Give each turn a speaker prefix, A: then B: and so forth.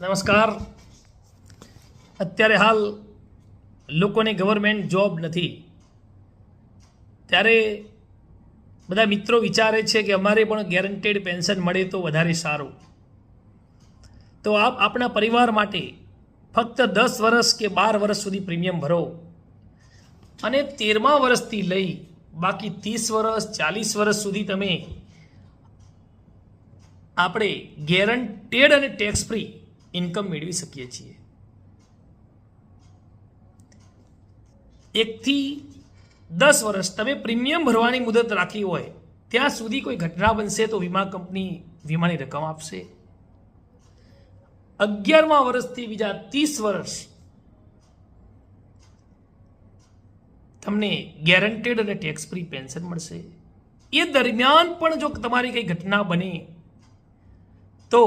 A: નમસ્કાર. અત્યારે હાલ લોકોને ગવર્મેન્ટ જોબ નથી, ત્યારે બધા મિત્રો વિચારે છે કે અમારે પણ ગેરંટેડ પેન્શન મળે તો વધારે સારું. તો આપ આપણા પરિવાર માટે ફક્ત 10 વર્ષ કે 12 વર્ષ સુધી પ્રીમિયમ ભરો અને 13મા વર્ષથી લઈ બાકી 30 વર્ષ 40 વર્ષ સુધી તમે આપણે ગેરંટેડ અને ટેક્સ ફ્રી ઇન્કમ મેળવી શકીએ છીએ. 1 થી 10 વર્ષ તમે પ્રીમિયમ ભરવાની મુદત રાખી હોય ત્યાં સુધી કોઈ ઘટના બનશે તો વીમા કંપની વીમાની રકમ આપશે. 11મા વર્ષથી બીજા 30 વર્ષ તમને ગેરંટેડ અને ટેક્સ ફ્રી પેન્શન મળશે. એ દરમિયાન પણ જો તમારી કઈ ઘટના બને તો